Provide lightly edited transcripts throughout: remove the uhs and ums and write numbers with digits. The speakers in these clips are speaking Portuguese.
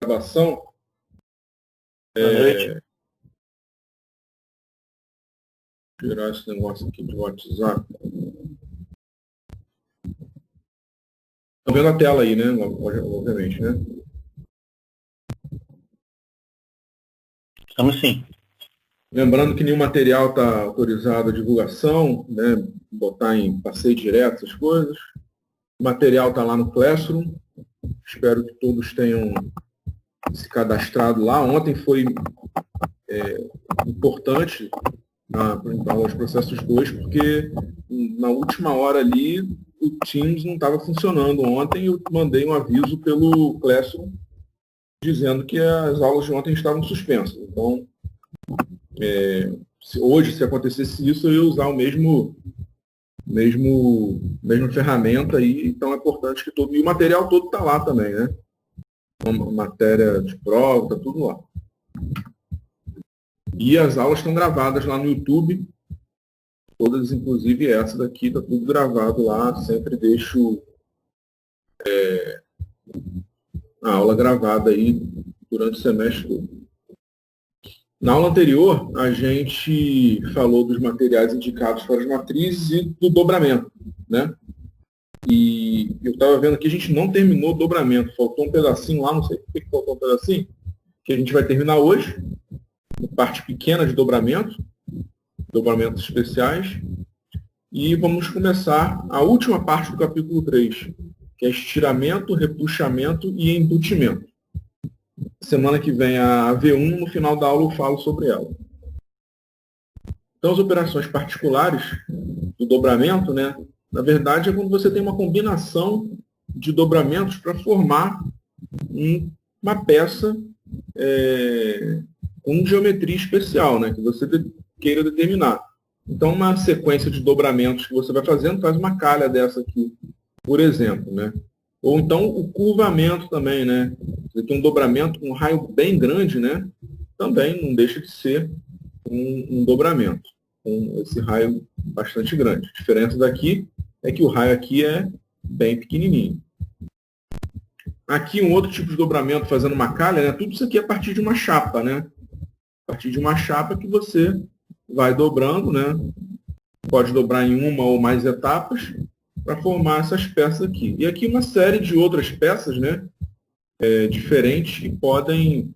gravação. Boa noite. Tirar esse negócio aqui do WhatsApp. Estão vendo a tela aí, né? Obviamente, né? Estamos sim. Lembrando que nenhum material está autorizado a divulgação, né? Botar em passeio direto, essas coisas. O material está lá no Classroom. Espero que todos tenham se cadastrado lá. Ontem foi importante para os processos 2, porque na última hora ali o Teams não estava funcionando. Ontem eu mandei um aviso pelo Classroom dizendo que as aulas de ontem estavam suspensas. Então, se acontecesse isso, eu ia usar o mesma ferramenta aí. Então é importante que todo... E o material todo está lá também, né? Uma matéria de prova, está tudo lá. E as aulas estão gravadas lá no YouTube. Todas, inclusive essa daqui, está tudo gravado lá. Sempre deixo a aula gravada aí durante o semestre todo. Na aula anterior, a gente falou dos materiais indicados para as matrizes e do dobramento, né? E eu estava vendo que a gente não terminou o dobramento. Faltou um pedacinho lá, não sei por que faltou um pedacinho, que a gente vai terminar hoje, parte pequena de dobramentos especiais, e vamos começar a última parte do capítulo 3, que é estiramento, repuxamento e embutimento. Semana que vem a V1, no final da aula eu falo sobre ela. Então, as operações particulares do dobramento, né, na verdade, é quando você tem uma combinação de dobramentos para formar uma peça com geometria especial, né, que você queira determinar. Então, uma sequência de dobramentos que você vai fazendo faz uma calha dessa aqui, por exemplo, né? Ou então o curvamento também, né? Você tem um dobramento com um raio bem grande, né? Também não deixa de ser um dobramento, com esse raio bastante grande. A diferença daqui é que o raio aqui é bem pequenininho. Aqui um outro tipo de dobramento fazendo uma calha, né? Tudo isso aqui é a partir de uma chapa, né? A partir de uma chapa que você vai dobrando, né? Pode dobrar em uma ou mais etapas para formar essas peças aqui. E aqui uma série de outras peças, né? Diferentes que podem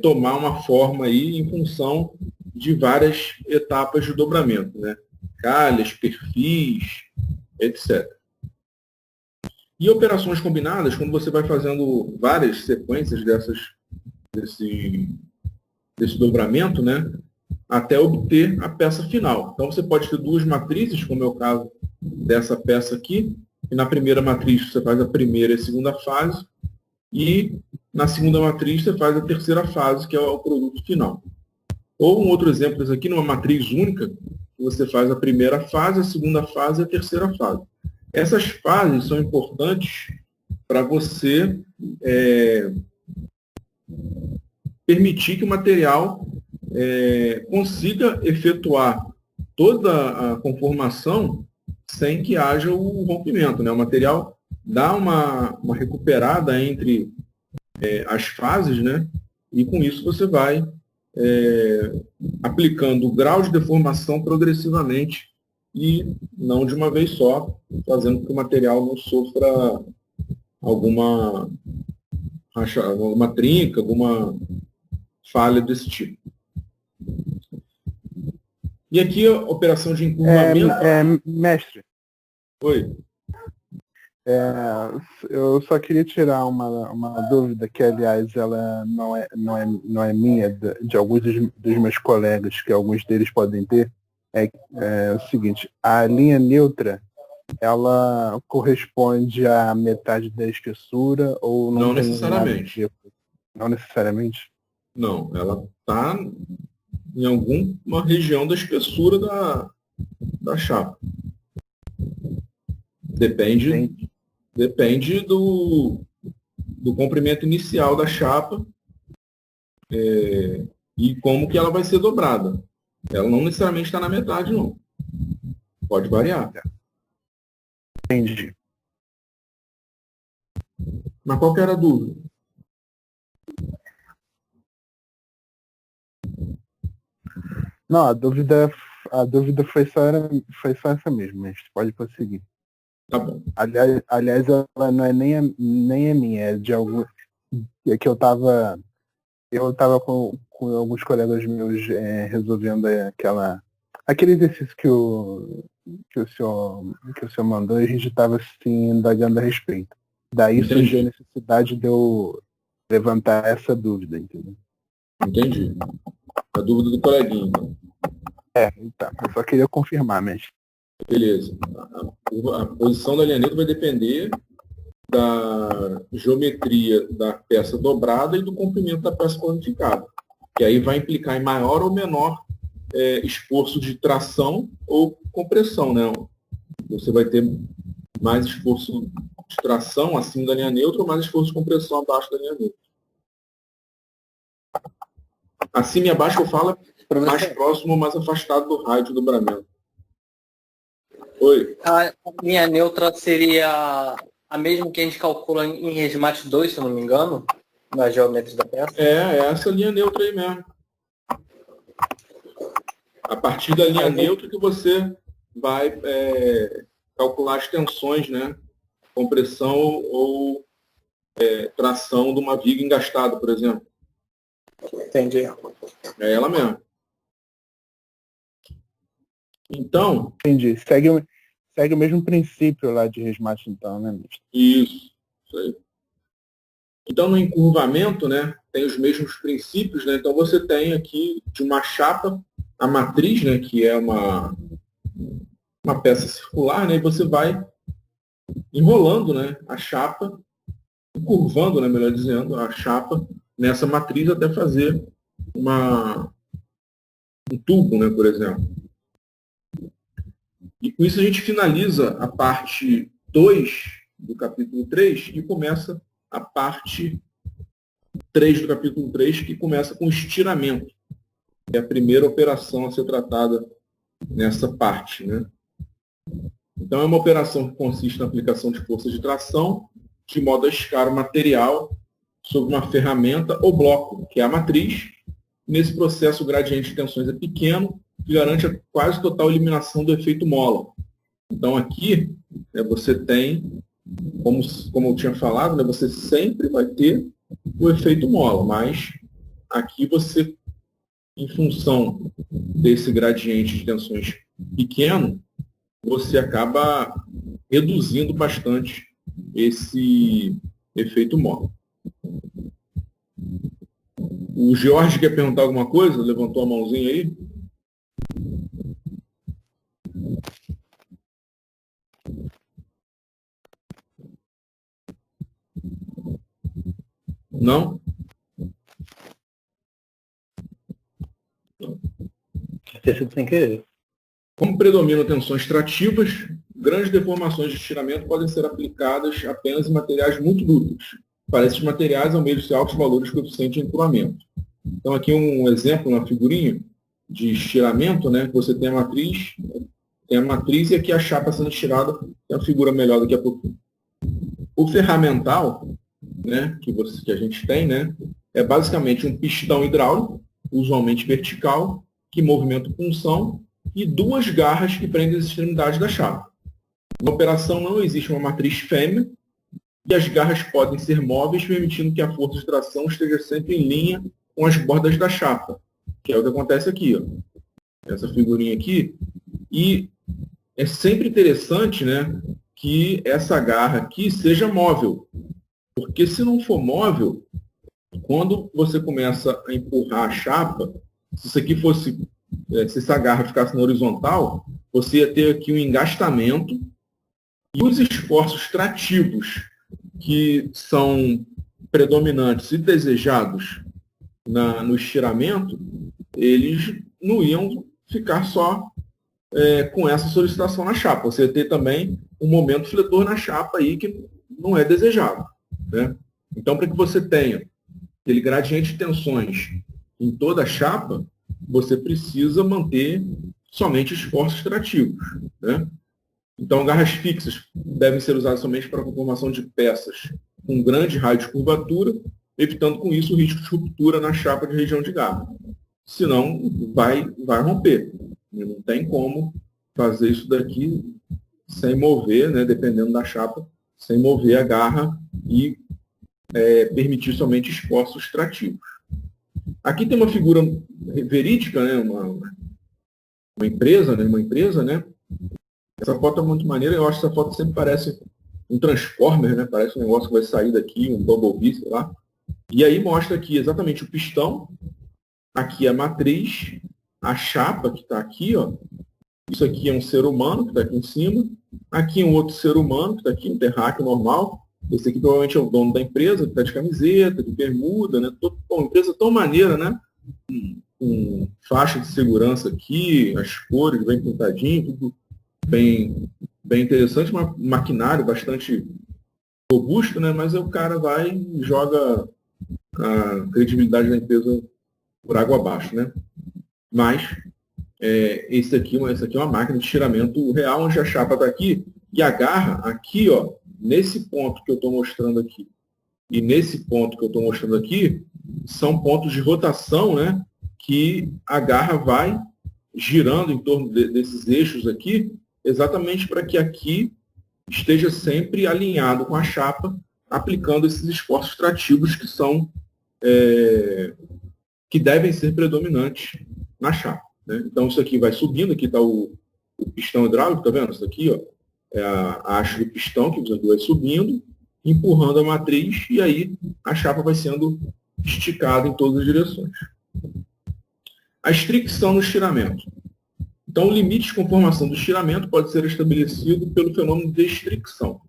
tomar uma forma aí em função de várias etapas de dobramento, né? Calhas, perfis, etc. E operações combinadas, quando você vai fazendo várias sequências desse dobramento, né? Até obter a peça final. Então, você pode ter duas matrizes, como é o caso dessa peça aqui, e na primeira matriz você faz a primeira e a segunda fase, e na segunda matriz você faz a terceira fase, que é o produto final. Ou um outro exemplo desse aqui, numa matriz única, você faz a primeira fase, a segunda fase e a terceira fase. Essas fases são importantes para você permitir que o material consiga efetuar toda a conformação sem que haja o rompimento, né? O material dá uma recuperada entre as fases, né? E com isso você vai aplicando o grau de deformação progressivamente e não de uma vez só, fazendo com que o material não sofra alguma trinca, alguma falha desse tipo. E aqui a operação de encurvamento... Mestre. Oi. Eu só queria tirar uma dúvida que, aliás, ela não é minha, de alguns dos meus colegas, que alguns deles podem ter. É o seguinte: a linha neutra, ela corresponde à metade da espessura ou não tem necessariamente? Nada? Não necessariamente? Não, ela está em alguma região da espessura da chapa. Depende do comprimento inicial da chapa e como que ela vai ser dobrada. Ela não necessariamente está na metade, não. Pode variar. Entendi. Mas qual que era a dúvida? Não, a dúvida foi só essa mesmo, mas pode prosseguir. Tá bom. Aliás, ela não é nem a minha, é de algum. É que eu tava com alguns colegas meus resolvendo aquele exercício que o senhor mandou, e a gente estava assim, indagando a respeito. Daí Entendi. surgiu a necessidade de eu levantar essa dúvida, entendeu? Entendi. A dúvida do coleguinha, então. Então, eu só queria confirmar, mas Beleza. A posição da linha neutra vai depender da geometria da peça dobrada e do comprimento da peça quantificada. Que aí vai implicar em maior ou menor esforço de tração ou compressão, né? Você vai ter mais esforço de tração acima da linha neutra ou mais esforço de compressão abaixo da linha neutra. Acima e abaixo eu falo mais próximo ou mais afastado do raio de dobramento. Oi. A linha neutra seria a mesma que a gente calcula em Resmate 2, se eu não me engano, na geometria da peça? É essa linha neutra aí mesmo. A partir da linha neutra que você vai calcular as tensões, né? Compressão ou tração de uma viga engastada, por exemplo. Entendi. É ela mesmo. Então... entendi. Segue o mesmo princípio lá de Resmate, então, né, mestre? Isso aí. Então, no encurvamento, né, tem os mesmos princípios, né? Então, você tem aqui de uma chapa a matriz, né, que é uma peça circular, né, e você vai enrolando, né, a chapa, curvando, né, melhor dizendo, a chapa nessa matriz até fazer um tubo, né, por exemplo. E com isso a gente finaliza a parte 2 do capítulo 3 e começa a parte 3 do capítulo 3, que começa com estiramento. É a primeira operação a ser tratada nessa parte, né? Então, é uma operação que consiste na aplicação de forças de tração, de modo a esticar o material sobre uma ferramenta ou bloco, que é a matriz. Nesse processo, o gradiente de tensões é pequeno, que garante a quase total eliminação do efeito mola. Então, aqui, você tem, como eu tinha falado, né, você sempre vai ter o efeito mola, mas aqui você, em função desse gradiente de tensões pequeno, você acaba reduzindo bastante esse efeito mola. O Jorge quer perguntar alguma coisa? Levantou a mãozinha aí? Não? Sem querer. Como predominam tensões trativas, grandes deformações de estiramento podem ser aplicadas apenas em materiais muito dúcteis. Para esses materiais, almejam-se altos valores de coeficiente de encurvamento. Então, aqui um exemplo na figurinha de estiramento, né? Você tem a matriz e aqui a chapa sendo estirada, tem uma figura melhor daqui a pouquinho. O ferramental, né, que a gente tem, né, é basicamente um pistão hidráulico, usualmente vertical, que movimenta punção, e duas garras que prendem as extremidades da chapa. Na operação não existe uma matriz fêmea, e as garras podem ser móveis, permitindo que a força de tração esteja sempre em linha com as bordas da chapa, que é o que acontece aqui, ó. Essa figurinha aqui. E é sempre interessante, né, que essa garra aqui seja móvel, porque se não for móvel, quando você começa a empurrar a chapa, se isso aqui fosse, se essa garra ficasse na horizontal, você ia ter aqui um engastamento, e os esforços trativos que são predominantes e desejados no estiramento, eles não iam ficar só com essa solicitação na chapa. Você ia ter também um momento fletor na chapa aí que não é desejado, né? Então, para que você tenha aquele gradiente de tensões em toda a chapa, você precisa manter somente esforços trativos, né? Então, garras fixas devem ser usadas somente para a conformação de peças com grande raio de curvatura, evitando com isso o risco de ruptura na chapa de região de garra. senão vai romper. Não tem como fazer isso daqui sem mover, né, dependendo da chapa, sem mover a garra e permitir somente esforços trativos. Aqui tem uma figura verídica, né, uma empresa, né? Essa foto é muito maneira, eu acho que essa foto sempre parece um Transformer, né? Parece um negócio que vai sair daqui, um Bumblebee, sei lá. E aí mostra aqui exatamente o pistão, aqui a matriz, a chapa que está aqui, ó. Isso aqui é um ser humano que está aqui em cima. Aqui um outro ser humano que está aqui, um terráqueo normal. Esse aqui provavelmente é o dono da empresa, que está de camiseta, de bermuda, né? Uma empresa tão maneira, né? Com faixa de segurança aqui, as cores bem pintadinho, tudo bem interessante, um maquinário bastante robusto, né? Mas o cara vai e joga a credibilidade da empresa por água abaixo, né? Mas essa aqui é uma máquina de estiramento real, onde a chapa está aqui e a garra aqui, ó, nesse ponto que eu estou mostrando aqui e nesse ponto que eu estou mostrando aqui, são pontos de rotação, né? Que a garra vai girando em torno desses eixos aqui, exatamente para que aqui esteja sempre alinhado com a chapa, aplicando esses esforços trativos que são que devem ser predominantes na chapa, né? Então isso aqui vai subindo, aqui está o pistão hidráulico, tá vendo? Isso aqui, ó, é a haste do pistão que vai subindo, empurrando a matriz, e aí a chapa vai sendo esticada em todas as direções. A estricção no estiramento. Então, o limite de conformação do estiramento pode ser estabelecido pelo fenômeno de estricção.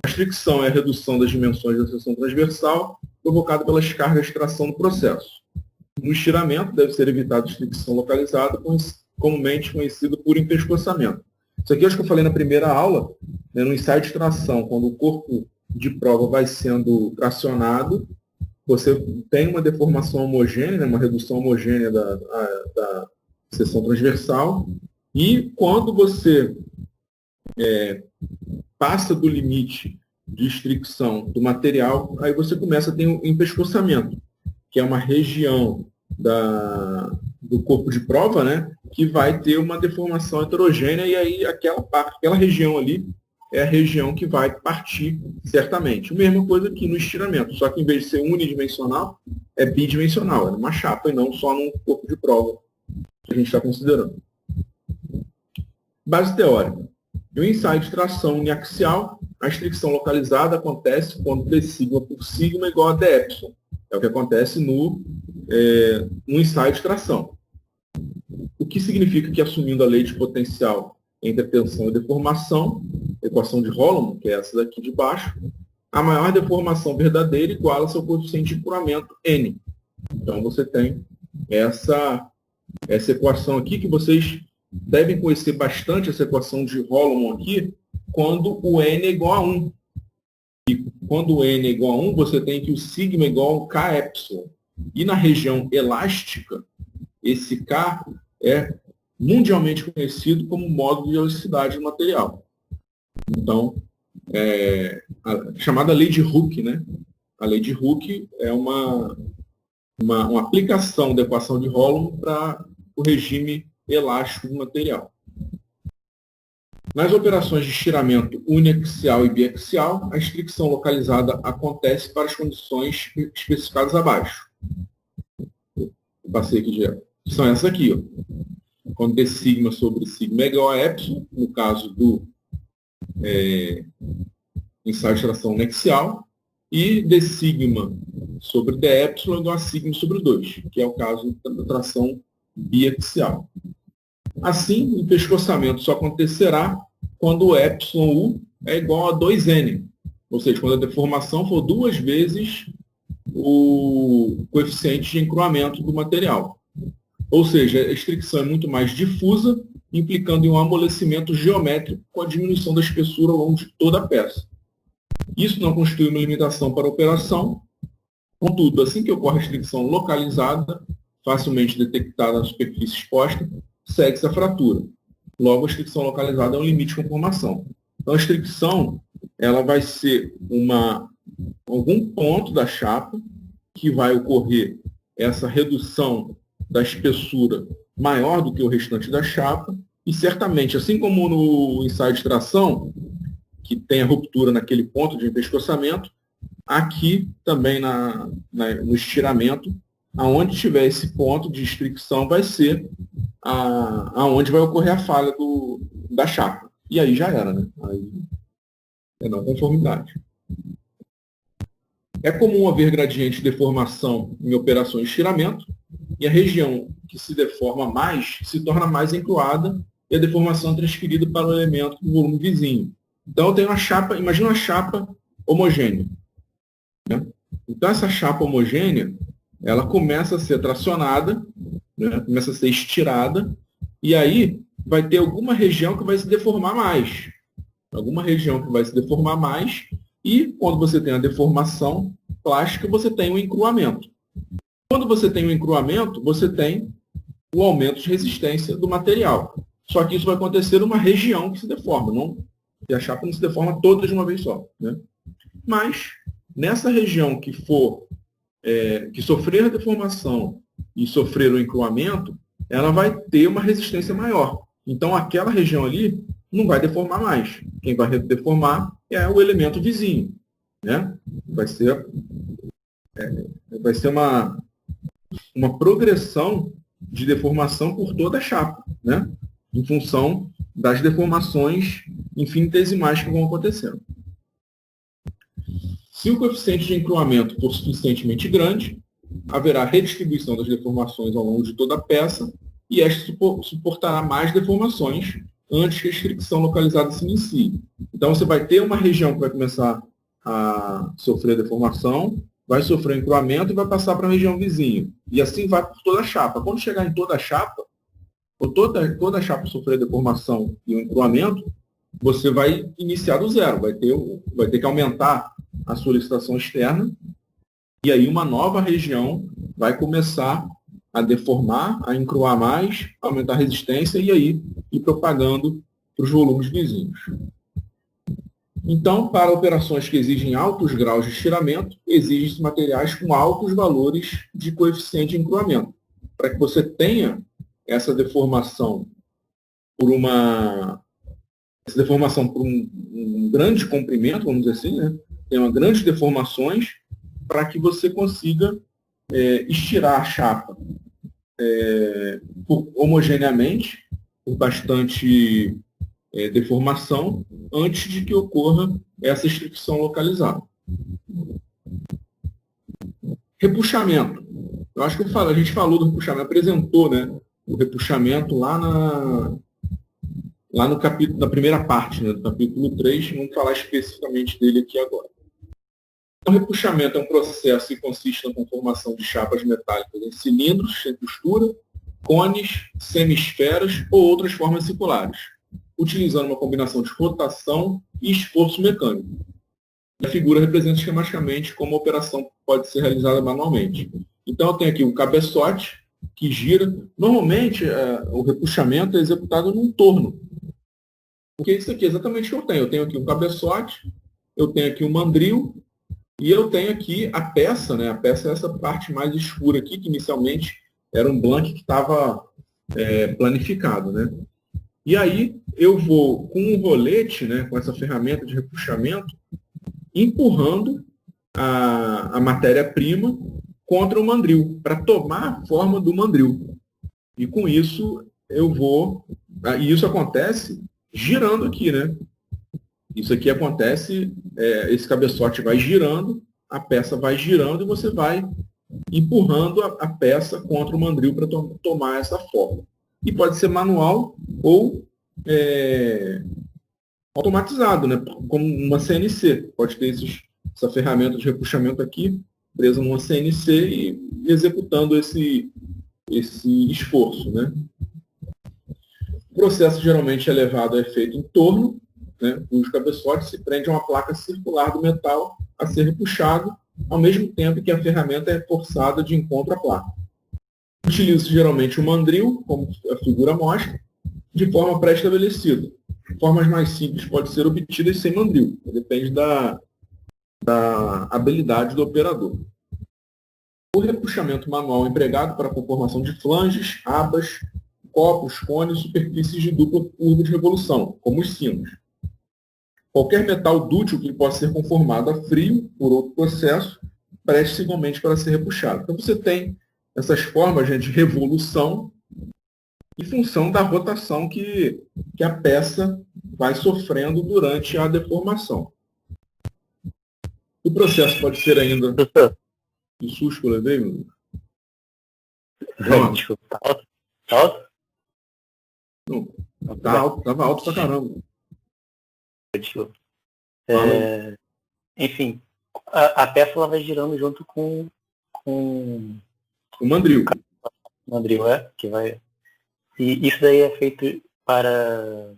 A estricção é a redução das dimensões da seção transversal provocada pelas cargas de tração no processo. No estiramento, deve ser evitada a estricção localizada, comumente conhecida por empescoçamento. Isso aqui eu acho que eu falei na primeira aula, né, no ensaio de tração, quando o corpo de prova vai sendo tracionado, você tem uma deformação homogênea, né, uma redução homogênea da seção transversal, e quando você passa do limite de estricção do material, aí você começa a ter um empescoçamento, que é uma região do corpo de prova, né, que vai ter uma deformação heterogênea, e aí aquela região ali é a região que vai partir certamente. A mesma coisa aqui no estiramento, só que em vez de ser unidimensional, é bidimensional, é numa chapa e não só num corpo de prova que a gente está considerando. Base teórica. No ensaio de tração uniaxial, a estricção localizada acontece quando d sigma por sigma é igual a d epsilon. É o que acontece no ensaio de tração. O que significa que, assumindo a lei de potencial entre tensão e deformação, equação de Holomon, que é essa daqui de baixo, a maior deformação verdadeira iguala-se ao coeficiente de curamento N. Então, você tem essa equação aqui, que vocês devem conhecer bastante, essa equação de Holomon aqui, quando o N é igual a 1. E quando o N é igual a 1, você tem que o sigma é igual ao K epsilon. E na região elástica, esse K é mundialmente conhecido como modo de elasticidade do material. Então, a chamada lei de Hooke, né? A lei de Hooke é uma aplicação da equação de Holomon para o regime elástico do material. Nas operações de estiramento uniaxial e biaxial, a estricção localizada acontece para as condições especificadas abaixo. Eu passei aqui direto. São essas aqui, ó. Quando d sigma sobre sigma é igual a epsilon, no caso do ensaio de tração uniaxial, e d sigma sobre d epsilon é igual a sigma sobre 2, que é o caso da tração biaxial. Assim, o pescoçamento só acontecerá quando o epsilon u é igual a 2n, ou seja, quando a deformação for 2 vezes o coeficiente de encruamento do material. Ou seja, a estricção é muito mais difusa, implicando em um amolecimento geométrico com a diminuição da espessura ao longo de toda a peça. Isso não constitui uma limitação para a operação, contudo, assim que ocorre a estricção localizada, facilmente detectada na superfície exposta, segue-se a fratura. Logo, a estricção localizada é um limite de conformação. Então, a estricção ela vai ser algum ponto da chapa que vai ocorrer essa redução da espessura maior do que o restante da chapa, e certamente, assim como no ensaio de tração, que tem a ruptura naquele ponto de empescoçamento, aqui também no estiramento, aonde tiver esse ponto de fricção, vai ser aonde vai ocorrer a falha da chapa. E aí já era, né? Aí é não conformidade. É comum haver gradiente de deformação em operações de estiramento, e a região que se deforma mais se torna mais encruada e a deformação é transferida para o elemento do volume vizinho. Então, eu tenho uma chapa, imagina uma chapa homogênea. Né? Então, essa chapa homogênea, ela começa a ser tracionada, né? Começa a ser estirada, e aí vai ter alguma região que vai se deformar mais. Alguma região que vai se deformar mais, e quando você tem a deformação plástica, você tem o encruamento. Quando você tem o encruamento, você tem o aumento de resistência do material. Só que isso vai acontecer numa região que se deforma, e a chapa não se deforma toda de uma vez só. Né? Mas, nessa região que sofrer a deformação e sofrer o encruamento, ela vai ter uma resistência maior. Então, aquela região ali não vai deformar mais. Quem vai deformar é o elemento vizinho. Né? Vai ser uma progressão de deformação por toda a chapa, né? Em função das deformações infinitesimais que vão acontecendo. Se o coeficiente de encruamento for suficientemente grande, haverá redistribuição das deformações ao longo de toda a peça e esta suportará mais deformações antes que a fricção localizada se inicie. Então, você vai ter uma região que vai começar a sofrer deformação, vai sofrer encruamento e vai passar para a região vizinha. E assim vai por toda a chapa. Quando chegar em toda a chapa, ou toda a chapa sofrer deformação e o encruamento, você vai iniciar do zero. Vai ter que aumentar a solicitação externa, e aí uma nova região vai começar a deformar, a encruar mais, aumentar a resistência e aí ir propagando para os volumes vizinhos. Então, para operações que exigem altos graus de estiramento, exigem-se materiais com altos valores de coeficiente de encruamento. Para que você tenha essa deformação por um grande comprimento, vamos dizer assim, né? Tem uma grandes deformações para que você consiga estirar a chapa homogeneamente, por bastante deformação, antes de que ocorra essa fricção localizada. Repuxamento. Eu acho que a gente falou do repuxamento, apresentou, né, o repuxamento lá no capítulo, na primeira parte, né, do capítulo 3, vamos falar especificamente dele aqui agora. O repuxamento é um processo que consiste na conformação de chapas metálicas em cilindros sem costura, cones, semisferas ou outras formas circulares, utilizando uma combinação de rotação e esforço mecânico. A figura representa esquematicamente como a operação pode ser realizada manualmente. Então, eu tenho aqui um cabeçote que gira. Normalmente, o repuxamento é executado num torno. Porque isso aqui é exatamente o que eu tenho. Eu tenho aqui um cabeçote, eu tenho aqui um mandril, e eu tenho aqui a peça, né? A peça é essa parte mais escura aqui, que inicialmente era um blank que estava planificado, né? E aí eu vou com um rolete, né, com essa ferramenta de repuxamento, empurrando a matéria-prima contra o mandril, para tomar a forma do mandril. E com isso e isso acontece girando aqui, né? Isso aqui acontece, esse cabeçote vai girando, a peça vai girando e você vai empurrando a peça contra o mandril para tomar essa forma. E pode ser manual ou automatizado, né? Como uma CNC. Pode ter essa ferramenta de repuxamento aqui, presa numa CNC e executando esse esforço, né? O processo geralmente é levado a efeito em torno, né, cujo cabeçote se prende a uma placa circular do metal a ser repuxado, ao mesmo tempo que a ferramenta é forçada de encontro à placa. Utiliza-se geralmente o mandril, como a figura mostra, de forma pré-estabelecida. Formas mais simples podem ser obtidas sem mandril, depende da habilidade do operador. O repuxamento manual empregado para a conformação de flanges, abas, copos, cones, superfícies de dupla curva de revolução, como os sinos. Qualquer metal dútil que possa ser conformado a frio por outro processo, preste igualmente para ser repuxado. Então você tem essas formas, gente, de revolução em função da rotação que a peça vai sofrendo durante a deformação. O processo pode ser ainda... Que susto que eu levei, meu? Desculpa, tá alto? Tá alto? Não, tá alto, tava alto pra caramba. Desculpa. Enfim, a peça ela vai girando junto com o mandril. O mandril, que vai... E isso daí é feito para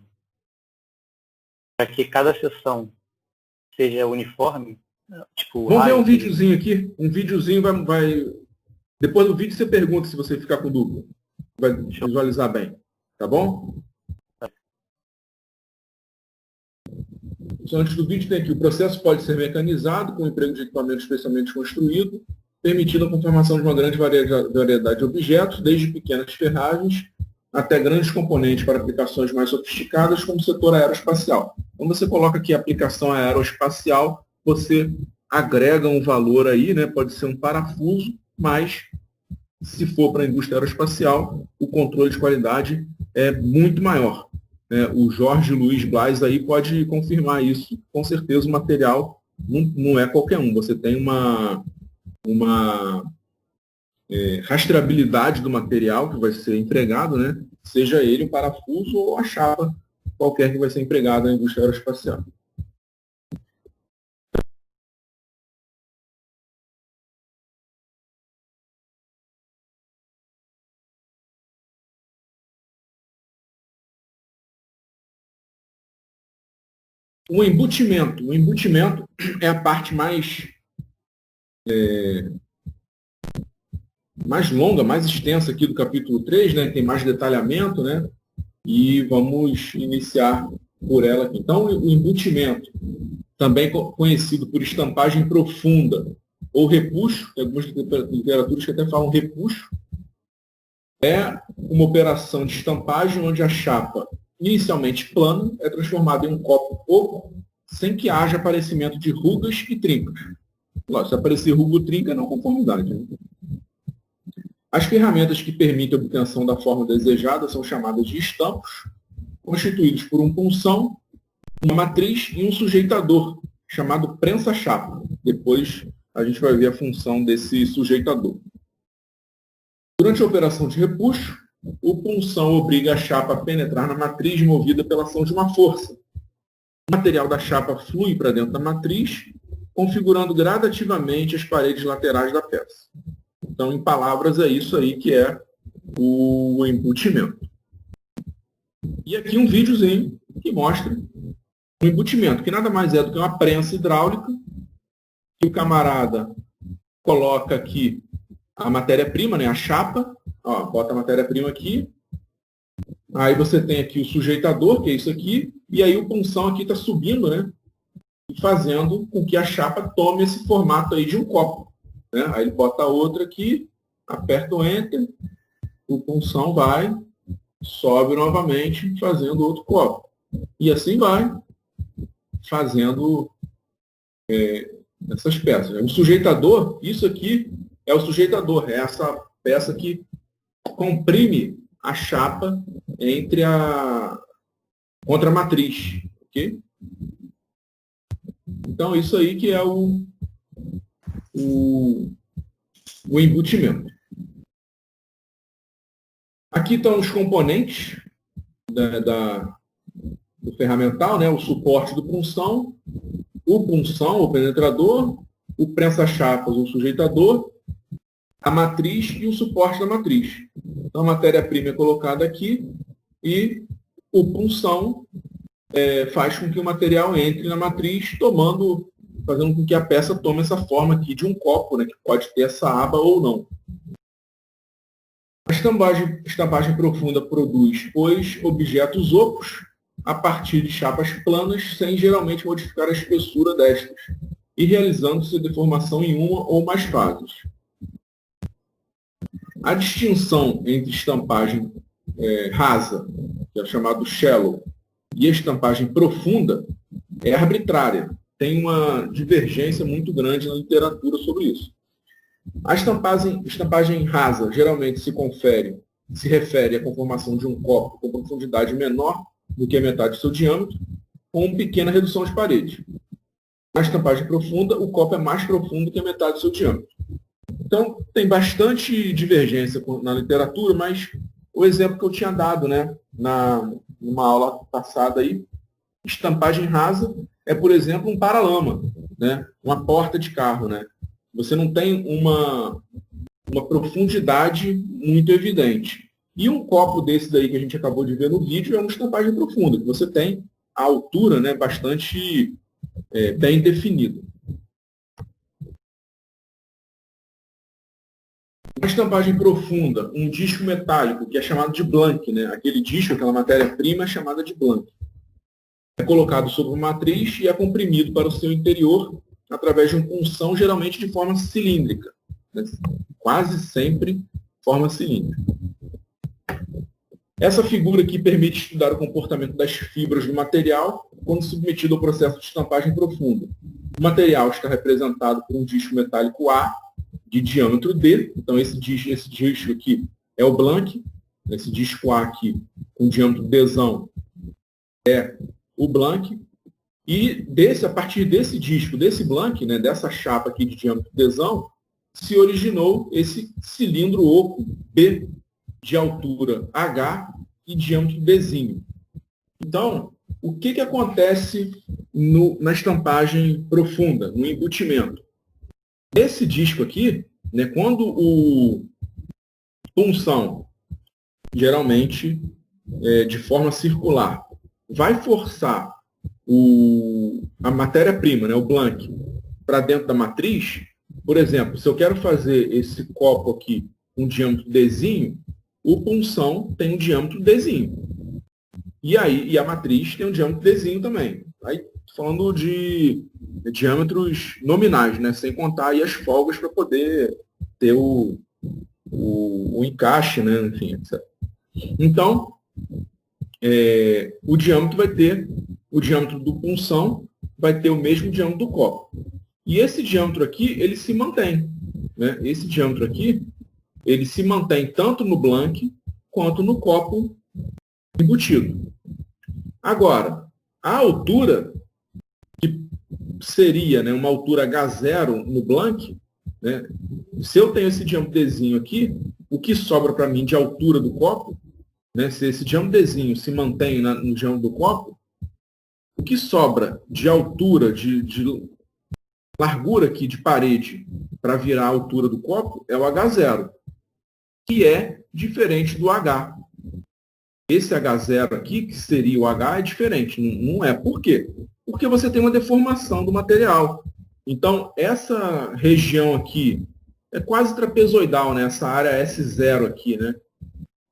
que cada seção seja uniforme. Tipo, vamos ver um videozinho aqui. Um videozinho vai... Depois do vídeo você pergunta se você ficar com dúvida. Vai visualizar bem. Tá bom? Então, antes do vídeo tem aqui. O processo pode ser mecanizado com o emprego de equipamento especialmente construído, permitindo a conformação de uma grande variedade de objetos, desde pequenas ferragens até grandes componentes para aplicações mais sofisticadas, como o setor aeroespacial. Quando você coloca aqui a aplicação aeroespacial, você agrega um valor aí, né? Pode ser um parafuso, mas se for para a indústria aeroespacial, o controle de qualidade é muito maior. O Jorge Luiz Blas aí pode confirmar isso. Com certeza o material não é qualquer um. Você tem uma rastreabilidade do material que vai ser empregado, né? Seja ele um parafuso ou a chapa qualquer que vai ser empregada na indústria aeroespacial. O embutimento. O embutimento é a parte mais longa, mais extensa aqui do capítulo 3, né? Tem mais detalhamento, né? E vamos iniciar por ela aqui. Então, o embutimento, também conhecido por estampagem profunda ou repuxo, tem algumas literaturas que até falam repuxo, é uma operação de estampagem onde a chapa, inicialmente plana, é transformada em um copo oco, sem que haja aparecimento de rugas e trincas. Se aparecer ruga ou trinca, é não conformidade. Né? As ferramentas que permitem a obtenção da forma desejada são chamadas de estampos, constituídos por um punção, uma matriz e um sujeitador, chamado prensa-chapa. Depois a gente vai ver a função desse sujeitador. Durante a operação de repuxo, o punção obriga a chapa a penetrar na matriz movida pela ação de uma força. O material da chapa flui para dentro da matriz, configurando gradativamente as paredes laterais da peça. Então, em palavras, é isso aí que é o embutimento. E aqui um videozinho que mostra o embutimento, que nada mais é do que uma prensa hidráulica, que o camarada coloca aqui a matéria-prima, né, a chapa, bota a matéria-prima aqui, aí você tem aqui o sujeitador, que é isso aqui, e aí o punção aqui está subindo, né, e fazendo com que a chapa tome esse formato aí de um copo. Né? Aí ele bota a outra aqui, aperta o Enter, o punção vai, sobe novamente, fazendo outro copo. E assim vai, fazendo essas peças. O sujeitador, isso aqui é o sujeitador, é essa peça que comprime a chapa contra a matriz. Okay? Então, isso aí que é o embutimento. Aqui estão os componentes do ferramental, né? O suporte do punção, o penetrador, o prensa-chapas, o sujeitador, a matriz e o suporte da matriz. Então, a matéria-prima é colocada aqui e o punção faz com que o material entre na matriz, fazendo com que a peça tome essa forma aqui de um copo, né, que pode ter essa aba ou não. A estampagem profunda produz, pois, objetos ocos a partir de chapas planas, sem geralmente modificar a espessura destas, e realizando-se deformação em uma ou mais fases. A distinção entre estampagem rasa, que é chamado shallow, e a estampagem profunda é arbitrária. Tem uma divergência muito grande na literatura sobre isso. A estampagem rasa geralmente se refere à conformação de um copo com profundidade menor do que a metade do seu diâmetro, com pequena redução de parede. Na estampagem profunda, o copo é mais profundo que a metade do seu diâmetro. Então, tem bastante divergência na literatura, mas o exemplo que eu tinha dado, né, numa aula passada aí, estampagem rasa é, por exemplo, um paralama, né, uma porta de carro, né? Você não tem uma profundidade muito evidente. E um copo desse daí que a gente acabou de ver no vídeo é uma estampagem profunda, que você tem a altura, né, bastante bem definida. A estampagem profunda, um disco metálico, que é chamado de blank, né? Aquele disco, aquela matéria-prima, é chamada de blank. É colocado sobre uma matriz e é comprimido para o seu interior através de um punção, geralmente de forma cilíndrica. Né? Quase sempre forma cilíndrica. Essa figura aqui permite estudar o comportamento das fibras do material quando submetido ao processo de estampagem profunda. O material está representado por um disco metálico A, de diâmetro D. Então, esse disco aqui é o blank. Esse disco A aqui, com diâmetro Dzão, é o blank. E a partir desse disco, desse blank, né, dessa chapa aqui de diâmetro Dzão, se originou esse cilindro oco B, de altura H e diâmetro Dzinho. Então, o que acontece na estampagem profunda, no embutimento? Esse disco aqui, né, quando o punção, geralmente de forma circular, vai forçar a matéria-prima, né, o blank, para dentro da matriz, por exemplo, se eu quero fazer esse copo aqui com diâmetro Dzinho, o punção tem um diâmetro Dzinho. E a matriz tem um diâmetro Dzinho também. Aí, falando de diâmetros nominais, né? Sem contar aí as folgas para poder ter o encaixe, né? Enfim, etc. Então, o diâmetro do punção vai ter o mesmo diâmetro do copo. E esse diâmetro aqui, ele se mantém. Né? Esse diâmetro aqui, ele se mantém tanto no blank quanto no copo embutido. Agora, a altura, que seria, né, uma altura H0 no blank, né, se eu tenho esse diâmetro Dzinho aqui, o que sobra para mim de altura do copo, né, se esse diâmetro Dzinho se mantém no diâmetro do copo, o que sobra de altura, de largura aqui de parede para virar a altura do copo é o H0, que é diferente do H. Esse H0 aqui, que seria o H, é diferente. Não é. Por quê? Porque você tem uma deformação do material. Então, essa região aqui é quase trapezoidal, né? Essa área S0 aqui, né?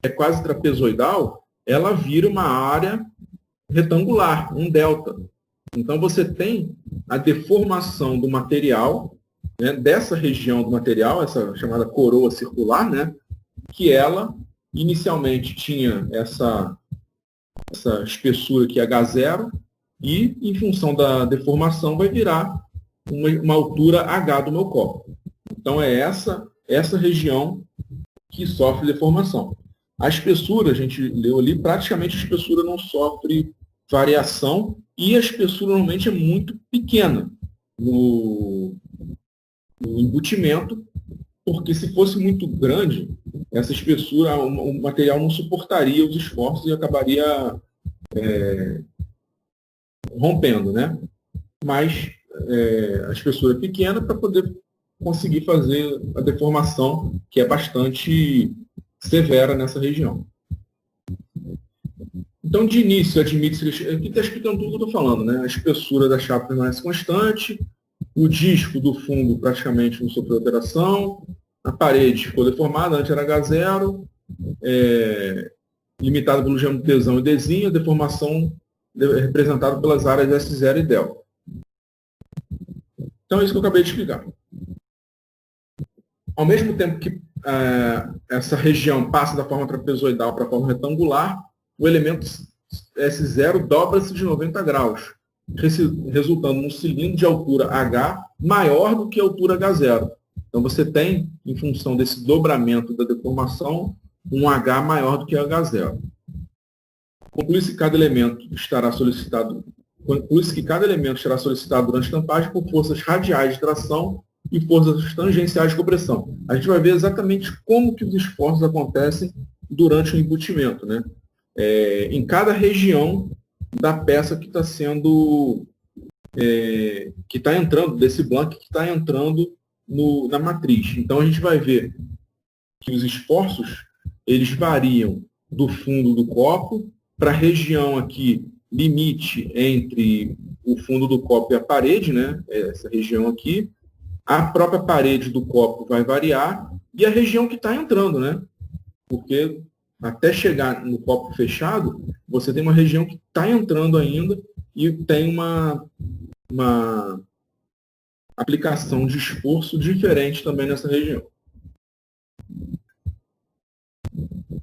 É quase trapezoidal, ela vira uma área retangular, um delta. Então, você tem a deformação do material, né? Dessa região do material, essa chamada coroa circular, né? Que ela inicialmente tinha essa espessura aqui H0 e, em função da deformação, vai virar uma altura H do meu copo. Então, é essa região que sofre deformação. A espessura, a gente leu ali, praticamente a espessura não sofre variação e a espessura normalmente é muito pequena no embutimento, porque se fosse muito grande, essa espessura, o material não suportaria os esforços e acabaria rompendo, né? Mas a espessura é pequena para poder conseguir fazer a deformação, que é bastante severa nessa região. Então, de início, admite-se, aqui está explicando tudo que eu estou falando, né? A espessura da chapa permanece constante, o disco do fundo praticamente não sofreu alteração, a parede ficou deformada, antes era H0, limitada pelo diâmetro Dzão e Dzinho, a deformação representada pelas áreas S0 e Del. Então, é isso que eu acabei de explicar. Ao mesmo tempo que essa região passa da forma trapezoidal para a forma retangular, o elemento S0 dobra-se de 90 graus, resultando num cilindro de altura H maior do que a altura H0. Então você tem, em função desse dobramento da deformação, um H maior do que H0. Conclui-se que cada elemento estará solicitado durante a estampagem por forças radiais de tração e forças tangenciais de compressão. A gente vai ver exatamente como que os esforços acontecem durante o embutimento, né? Em cada região da peça que está sendo, que está entrando, desse blank que está entrando na matriz. Então a gente vai ver que os esforços, eles variam do fundo do copo para a região aqui, limite entre o fundo do copo e a parede, né? Essa região aqui. A própria parede do copo vai variar e a região que está entrando, né? Porque até chegar no copo fechado, você tem uma região que está entrando ainda e tem uma aplicação de esforço diferente também nessa região.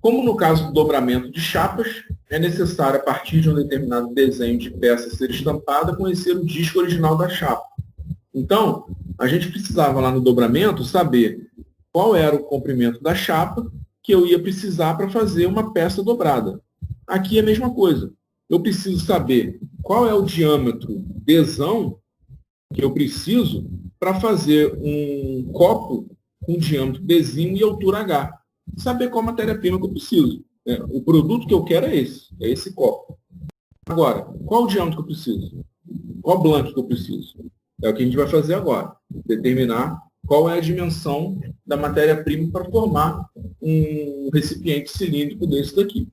Como no caso do dobramento de chapas, é necessário, a partir de um determinado desenho de peça ser estampada, conhecer o disco original da chapa. Então, a gente precisava lá no dobramento saber qual era o comprimento da chapa que eu ia precisar para fazer uma peça dobrada. Aqui é a mesma coisa. Eu preciso saber qual é o diâmetro Dzão que eu preciso para fazer um copo com diâmetro Dzinho e altura H. Saber qual matéria-prima que eu preciso. O produto que eu quero é esse copo. Agora, qual o diâmetro que eu preciso? Qual blank que eu preciso? É o que a gente vai fazer agora. Determinar qual é a dimensão da matéria-prima para formar um recipiente cilíndrico desse daqui.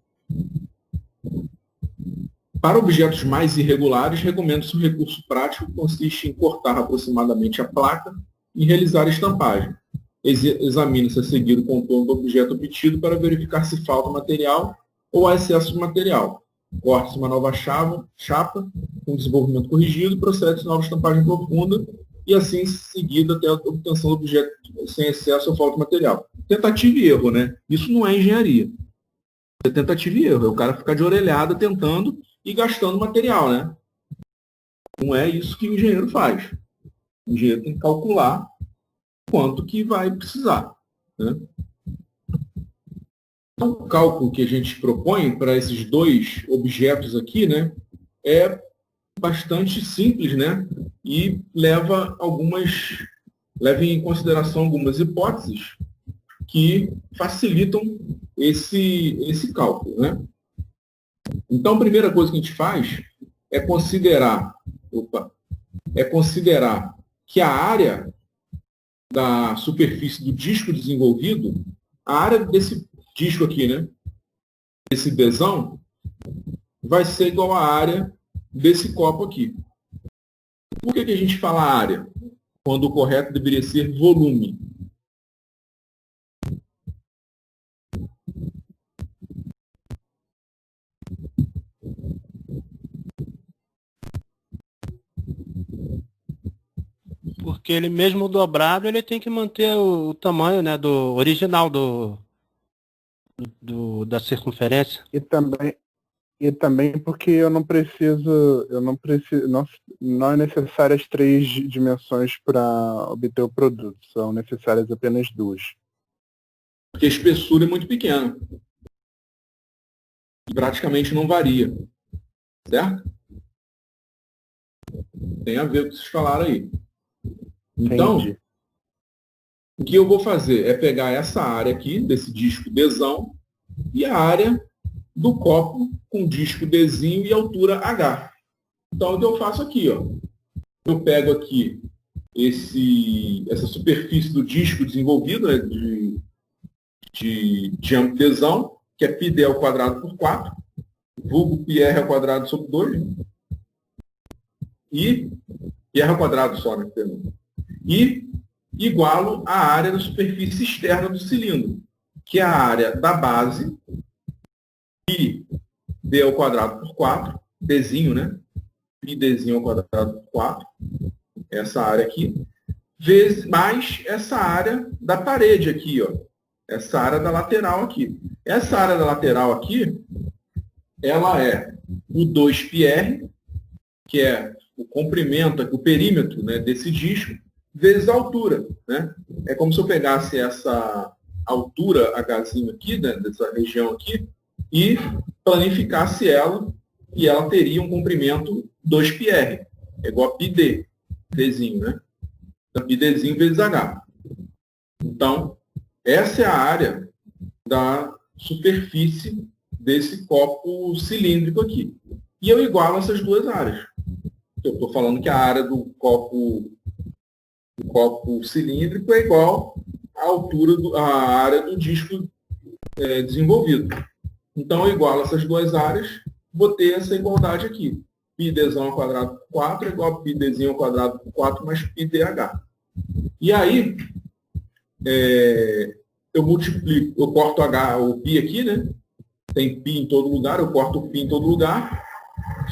Para objetos mais irregulares, recomendo-se um recurso prático que consiste em cortar aproximadamente a placa e realizar a estampagem. Examine-se a seguir o contorno do objeto obtido para verificar se falta material ou há excesso de material. Corte-se uma nova chapa com desenvolvimento corrigido, procede-se nova estampagem profunda e assim seguida até a obtenção do objeto sem excesso ou falta de material. Tentativa e erro, né? Isso não é engenharia. É tentativa e erro. É o cara ficar de orelhada tentando e gastando material, né? Não é isso que o engenheiro faz. O engenheiro tem que calcular quanto que vai precisar, né? Então, o cálculo que a gente propõe para esses dois objetos aqui, né, é bastante simples, né, e leva em consideração algumas hipóteses que facilitam esse cálculo, né? Então, a primeira coisa que a gente faz é considerar que a área da superfície do disco desenvolvido, a área desse disco aqui, né, esse Dzão, vai ser igual à área desse copo aqui. Por que a gente fala área, quando o correto deveria ser volume? Porque ele mesmo dobrado, ele tem que manter o tamanho, né, do original da circunferência. E também porque não é necessário as 3 dimensões para obter o produto, são necessárias apenas 2. Porque a espessura é muito pequena. E praticamente não varia. Certo? Tem a ver com o que vocês falaram aí. Então, Entendi. o que eu vou fazer é pegar essa área aqui, desse disco Dzão, e a área do copo com disco Dzinho e altura H. Então, o que eu faço aqui? Ó, eu pego aqui essa superfície do disco desenvolvido, né, de diâmetro Dzão, que é πd ao quadrado por 4, vulgo πr ao quadrado sobre 2, e πr ao quadrado só, né? E igualo a área da superfície externa do cilindro, que é a área da base, pi d ao quadrado por 4, dzinho, né? Pi dzinho ao quadrado por 4, essa área aqui, vezes mais essa área da parede aqui, ó, Essa área da lateral aqui. Essa área da lateral aqui, ela é o 2πr, que é o comprimento, o perímetro, né, desse disco, vezes a altura. Né? É como se eu pegasse essa altura Hzinho aqui, né, dessa região aqui, e planificasse ela, e ela teria um comprimento 2πr, é igual a πd, Dzinho, né? Então, πdzinho vezes h. Então, essa é a área da superfície desse copo cilíndrico aqui. E eu igualo essas duas áreas. Eu estou falando que a área do copo cilíndrico é igual à altura, à área do disco desenvolvido. Então, eu igualo essas duas áreas, vou ter essa igualdade aqui. πdzão ao quadrado por 4 é igual a πdzinho ao quadrado por 4 mais πdh. E aí, eu multiplico, eu corto o π aqui, né? Tem π em todo lugar, eu corto o π em todo lugar,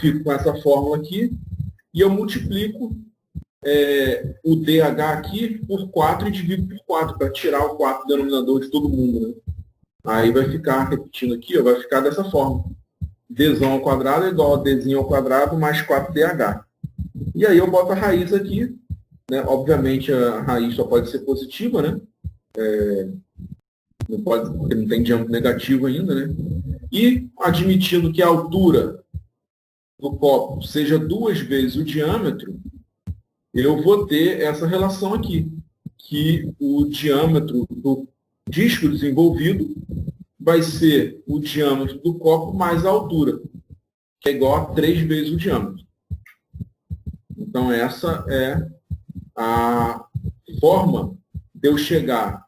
fico com essa fórmula aqui, e eu multiplico o dh aqui por 4 e divido por 4, para tirar o 4 denominador de todo mundo. Né? Aí vai ficar, repetindo aqui, vai ficar dessa forma. dzão ao quadrado é igual a dzinho ao quadrado mais 4dh. E aí eu boto a raiz aqui. Né? Obviamente a raiz só pode ser positiva, né? Não pode, porque não tem diâmetro negativo ainda, né? E admitindo que a altura do copo seja 2 vezes o diâmetro, eu vou ter essa relação aqui, que o diâmetro do disco desenvolvido vai ser o diâmetro do copo mais a altura, que é igual a 3 vezes o diâmetro. Então, essa é a forma de eu chegar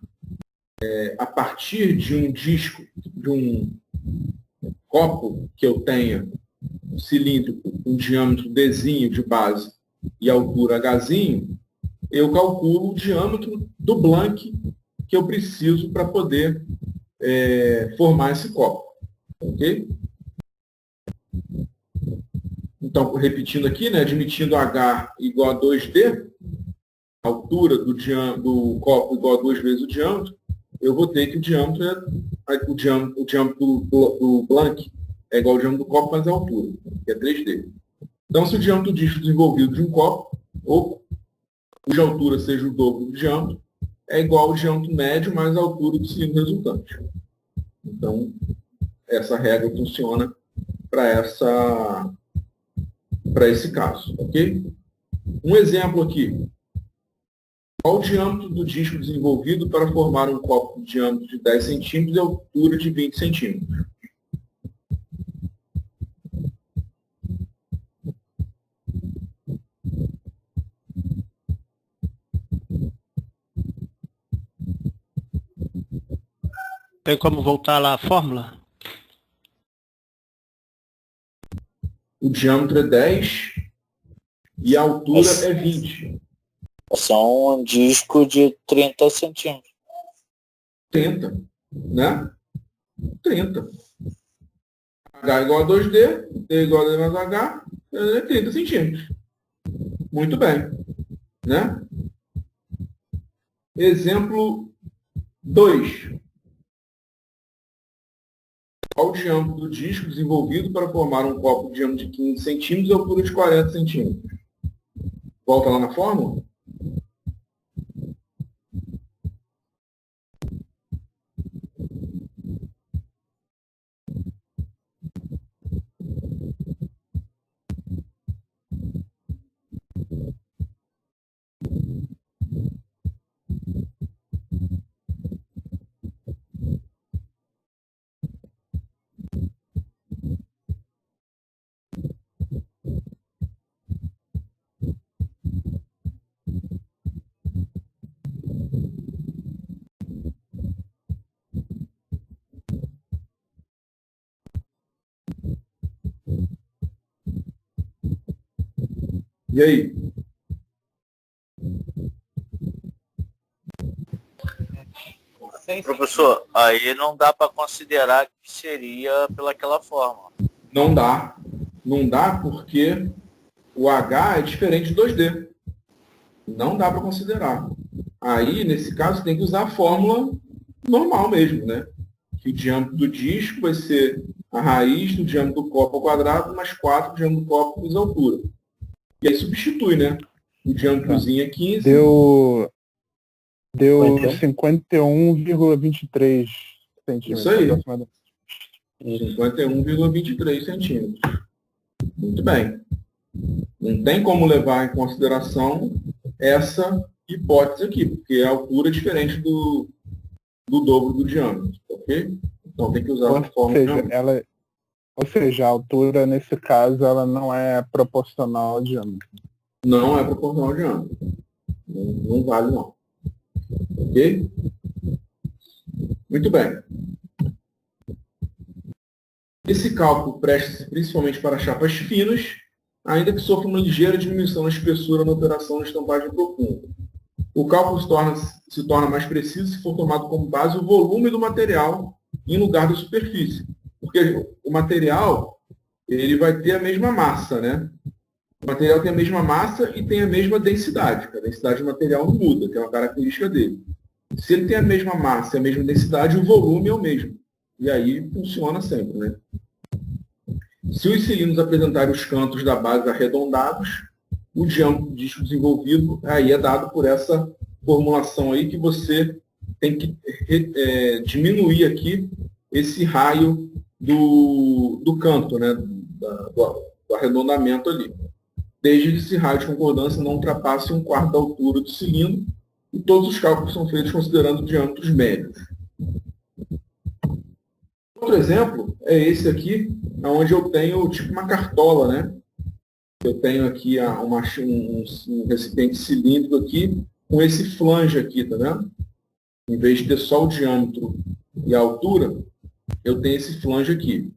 a partir de um disco, de um copo que eu tenha cilíndrico com diâmetro Dzinho de base e altura Hzinho, eu calculo o diâmetro do blank que eu preciso para poder formar esse copo. Ok? Então, repetindo aqui, né, admitindo H igual a 2D, a altura do copo igual a 2 vezes o diâmetro, eu vou ter que o diâmetro do blank é igual ao diâmetro do copo mais a altura, que é 3D. Então, se o diâmetro do disco desenvolvido de um copo, ou cuja altura seja o dobro do diâmetro, é igual ao diâmetro médio mais a altura do cilindro resultante. Então, essa regra funciona para esse caso, ok? Um exemplo aqui. Qual o diâmetro do disco desenvolvido para formar um copo de diâmetro de 10 centímetros e altura de 20 centímetros? Tem como voltar lá a fórmula? O diâmetro é 10 e a altura é 20. São um disco de 30 centímetros. 30, né? 30. H igual a 2D, D igual a D mais H, é 30 centímetros. Muito bem. Né? Exemplo 2. Qual o diâmetro do disco desenvolvido para formar um copo de diâmetro de 15 centímetros e altura de 40 centímetros? Volta lá na fórmula. E aí? Professor, aí não dá para considerar que seria pelaquela forma. Não dá. Não dá porque o H é diferente de 2D. Não dá para considerar. Aí, nesse caso, tem que usar a fórmula normal mesmo, né? Que o diâmetro do disco vai ser a raiz do diâmetro do copo ao quadrado mais 4 do diâmetro do copo vezes a altura. E aí substitui, né? O diâmetrozinho é 15. Deu Quanto? 51,23 centímetros. Isso aí. Aproximadamente. 51,23 centímetros. Muito bem. Não tem como levar em consideração essa hipótese aqui, porque a altura é diferente do dobro do diâmetro, ok? Então tem que usar a fórmula. Ou seja, a altura, nesse caso, ela não é proporcional ao diâmetro. Não é proporcional ao diâmetro. Não vale, não. Ok? Muito bem. Esse cálculo presta-se principalmente para chapas finas, ainda que sofra uma ligeira diminuição na espessura na operação de estampagem profunda. O cálculo se torna mais preciso se for tomado como base o volume do material em lugar da superfície. Porque o material ele vai ter a mesma massa, né? O material tem a mesma massa e tem a mesma densidade. A densidade do material não muda, que é uma característica dele. Se ele tem a mesma massa e a mesma densidade, o volume é o mesmo. E aí funciona sempre, né? Se os cilindros apresentarem os cantos da base arredondados, o diâmetro do disco desenvolvido aí é dado por essa formulação aí que você tem que diminuir aqui esse raio do canto, né? Do arredondamento ali. Desde que esse raio de concordância não ultrapasse 1/4 da altura do cilindro, e todos os cálculos são feitos considerando diâmetros médios. Outro exemplo é esse aqui, onde eu tenho tipo uma cartola, né? Eu tenho aqui um recipiente cilíndrico aqui, com esse flange aqui, tá vendo? Em vez de ter só o diâmetro e a altura, eu tenho esse flange aqui.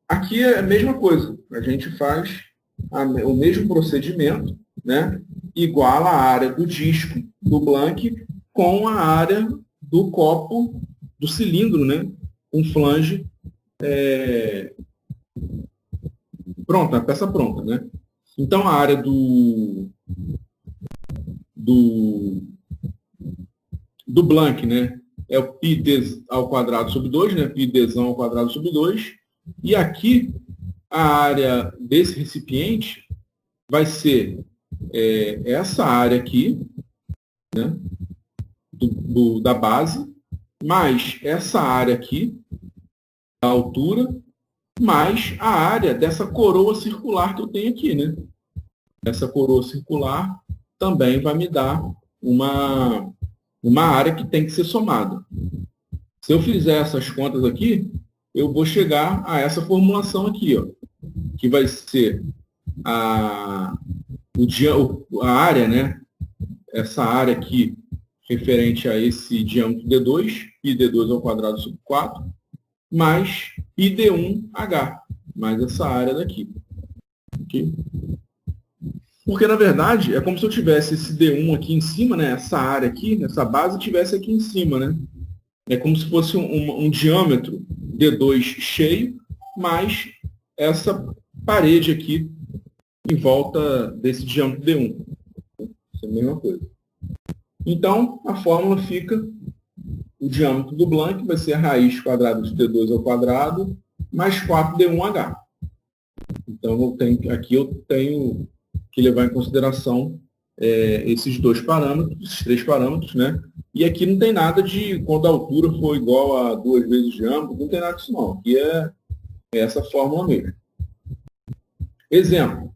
Aqui é a mesma coisa, a gente faz o mesmo procedimento, né? Iguala a área do disco do blank com a área do copo, do cilindro, né? Um flange pronta, a peça pronta, né? Então a área do blank, né? É o πd ao quadrado sobre 2, né? πdzão ao quadrado sobre 2. E aqui a área desse recipiente vai ser essa área aqui, né? Da base, mais essa área aqui, a altura, mais a área dessa coroa circular que eu tenho aqui, né? Essa coroa circular também vai me dar uma área que tem que ser somada. Se eu fizer essas contas aqui, eu vou chegar a essa formulação aqui, ó, que vai ser a área, né? Essa área aqui referente a esse diâmetro D2, πd2 ao quadrado sobre 4, mais πd1h, mais essa área daqui. Okay? Porque, na verdade, é como se eu tivesse esse D1 aqui em cima, né? Essa área aqui, essa base, tivesse aqui em cima, né? É como se fosse um diâmetro D2 cheio, mais essa parede aqui em volta desse diâmetro D1. Isso é a mesma coisa. Então, a fórmula fica, o diâmetro do blank vai ser a raiz quadrada de D2 ao quadrado, mais 4D1H. Então, aqui eu tenho que levar em consideração esses dois parâmetros, esses três parâmetros, né? E aqui não tem nada de quando a altura for igual a 2 vezes o diâmetro, não tem nada disso não. Aqui é essa fórmula mesmo. Exemplo.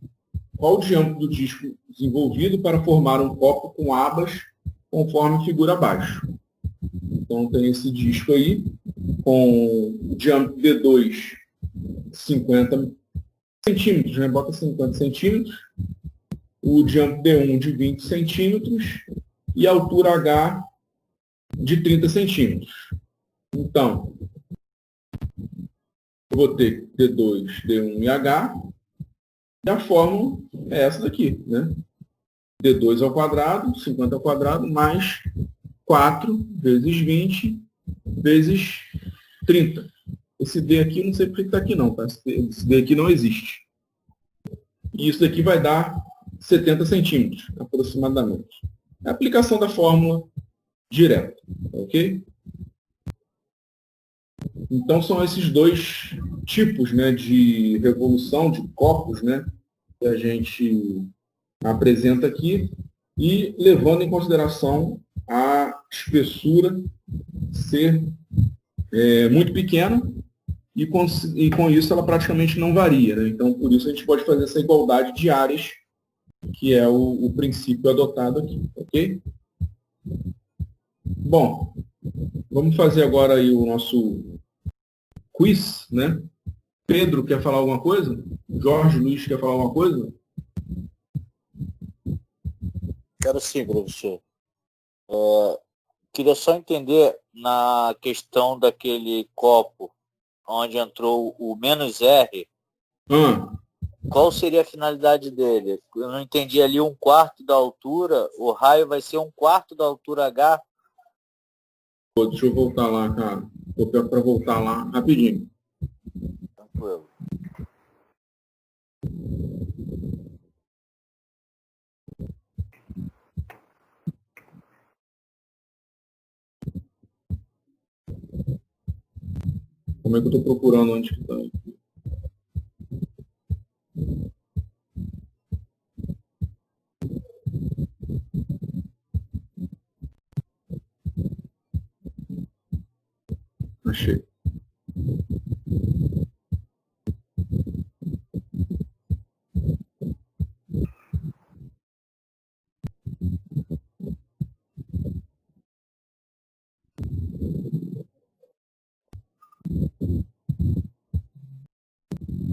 Qual o diâmetro do disco desenvolvido para formar um copo com abas conforme figura abaixo? Então, tem esse disco aí, com o diâmetro D2 50 centímetros, né? Bota 50 centímetros, o diâmetro D1 de 20 centímetros e a altura H de 30 centímetros. Então, eu vou ter D2, D1 e H, e a fórmula é essa daqui, né? D2 ao quadrado, 50 ao quadrado, mais 4 vezes 20 vezes 30. Esse D aqui, não sei porque está aqui não, tá? Esse D aqui não existe. E isso daqui vai dar 70 centímetros, aproximadamente. É a aplicação da fórmula direta, ok? Então são esses dois tipos, né, de revolução de copos, né, que a gente apresenta aqui, e levando em consideração a espessura ser muito pequena, e com isso ela praticamente não varia. Né? Então, por isso a gente pode fazer essa igualdade de áreas, que é o princípio adotado aqui, ok? Bom, vamos fazer agora aí o nosso quiz, né? Pedro quer falar alguma coisa? Jorge Luiz quer falar alguma coisa? Quero sim, professor. Queria só entender na questão daquele copo onde entrou o "-R", qual seria a finalidade dele? Eu não entendi ali 1/4 da altura, o raio vai ser 1/4 da altura H? Pô, deixa eu voltar lá, cara. Vou pegar para voltar lá rapidinho. Tranquilo. Como é que eu estou procurando onde que está? Achei.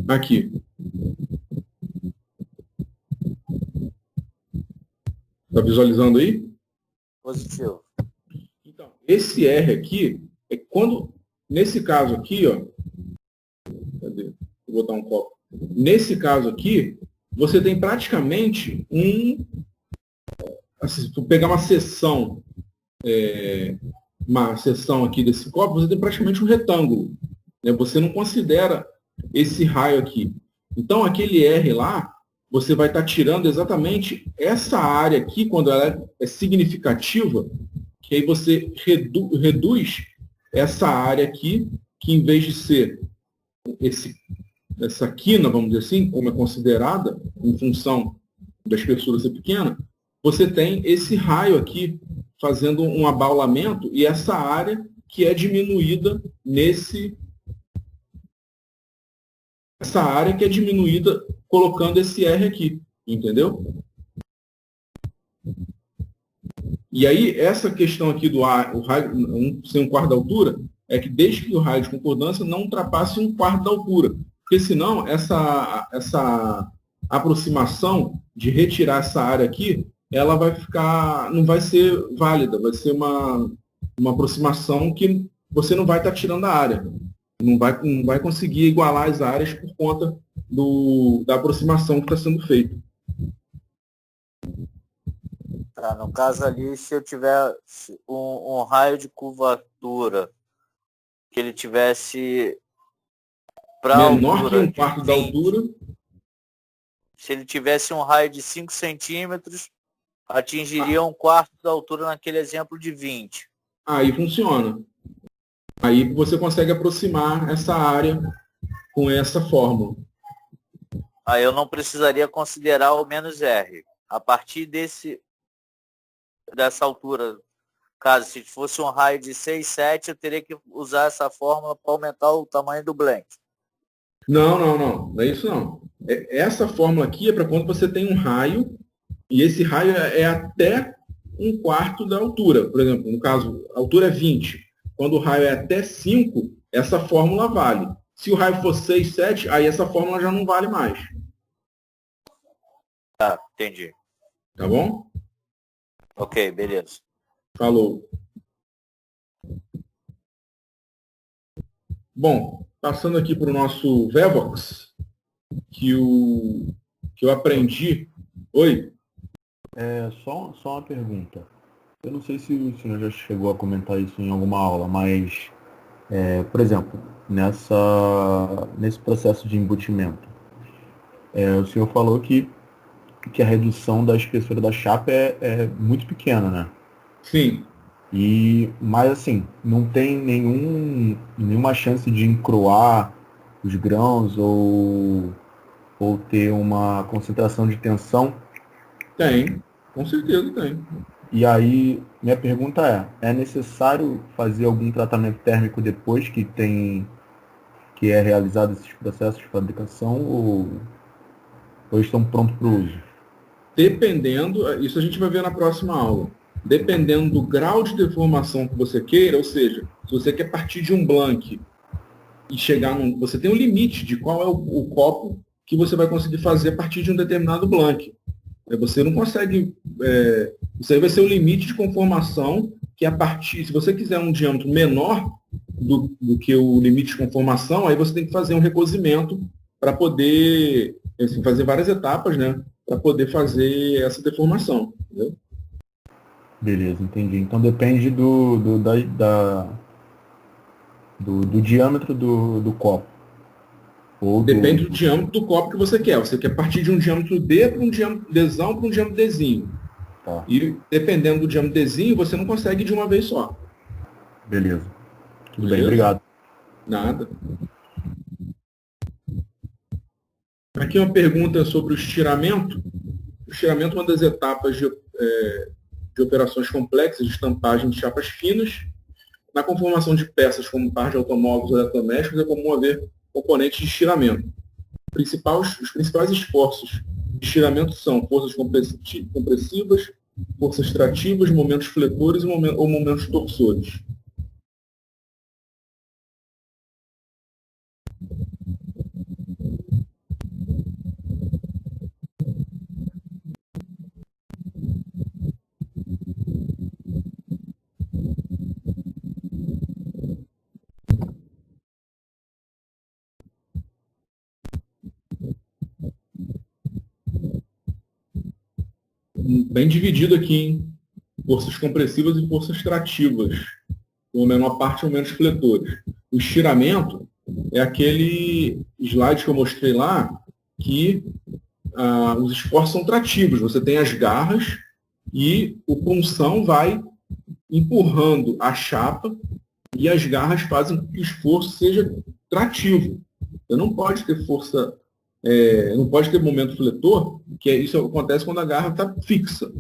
Aqui. Está visualizando aí? Positivo. Então, esse R aqui é quando, nesse caso aqui, ó, cadê? Vou botar um copo. Nesse caso aqui, você tem praticamente assim, se tu pegar uma seção aqui desse copo, você tem praticamente um retângulo. Né? Você não considera esse raio aqui. Então, aquele R lá, você vai estar tirando exatamente essa área aqui, quando ela é significativa, que aí você reduz essa área aqui, que em vez de ser essa quina, vamos dizer assim, como é considerada, em função da espessura ser pequena, você tem esse raio aqui fazendo um abaulamento e essa área que é diminuída essa área que é diminuída colocando esse R aqui, entendeu? E aí, essa questão aqui do o raio ser 1/4 da altura, é que desde que o raio de concordância não ultrapasse 1/4 da altura. Porque senão, essa aproximação de retirar essa área aqui, ela vai ficar, não vai ser válida, vai ser uma aproximação que você não vai estar tirando a área. Não vai conseguir igualar as áreas por conta da aproximação que está sendo feita. Tá, no caso ali, se eu tiver um raio de curvatura que ele tivesse para menor altura que 1/4 da altura. Se ele tivesse um raio de 5 centímetros, atingiria 1/4 da altura naquele exemplo de 20. Aí funciona. Aí você consegue aproximar essa área com essa fórmula. Aí eu não precisaria considerar o "-R. A partir dessa altura, caso se fosse um raio de 6, 7, eu teria que usar essa fórmula para aumentar o tamanho do blank. Não. Não é isso não. Essa fórmula aqui é para quando você tem um raio, e esse raio é até 1/4 da altura. Por exemplo, no caso, a altura é 20. Quando o raio é até 5, essa fórmula vale. Se o raio for 6, 7, aí essa fórmula já não vale mais. Tá, entendi. Tá bom? Ok, beleza. Falou. Bom, passando aqui para o nosso Vevox, que eu aprendi. Oi? Só uma pergunta. Eu não sei se o senhor já chegou a comentar isso em alguma aula, mas, por exemplo, nesse processo de embutimento, o senhor falou que a redução da espessura da chapa é muito pequena, né? Sim. Mas assim, não tem nenhuma chance de encruar os grãos ou ter uma concentração de tensão? Tem, com certeza tem. E aí, minha pergunta é necessário fazer algum tratamento térmico depois que é realizado esses processos de fabricação ou estão prontos para o uso? Dependendo, isso a gente vai ver na próxima aula. Dependendo do grau de deformação que você queira, ou seja, se você quer partir de um blank e chegar você tem um limite de qual é o copo que você vai conseguir fazer a partir de um determinado blank. Você não consegue. Isso aí vai ser o limite de conformação, que a partir. Se você quiser um diâmetro menor do que o limite de conformação, aí você tem que fazer um recozimento para poder fazer várias etapas, né? Para poder fazer essa deformação. Entendeu? Beleza, entendi. Então depende do diâmetro do copo. Depende do diâmetro do copo que você quer. Você quer partir de um diâmetro D para um diâmetro Dzão para um diâmetro Dzinho. Tá. E dependendo do diâmetro Dzinho, você não consegue de uma vez só. Beleza. Tudo bem, obrigado. Nada. Aqui uma pergunta sobre o estiramento. O estiramento é uma das etapas de operações complexas de estampagem de chapas finas. Na conformação de peças como par de automóveis ou eletrodomésticos, é comum haver componentes de estiramento. Os principais esforços de estiramento são forças compressivas, forças trativas, momentos fletores ou momentos torsores. Bem dividido aqui, hein? Forças compressivas e forças trativas, com a menor parte ou menos fletores. O estiramento é aquele slide que eu mostrei lá, que os esforços são trativos. Você tem as garras e o punção vai empurrando a chapa e as garras fazem com que o esforço seja trativo. Você não pode ter força, não pode ter momento fletor, que isso acontece quando a garra está fixa.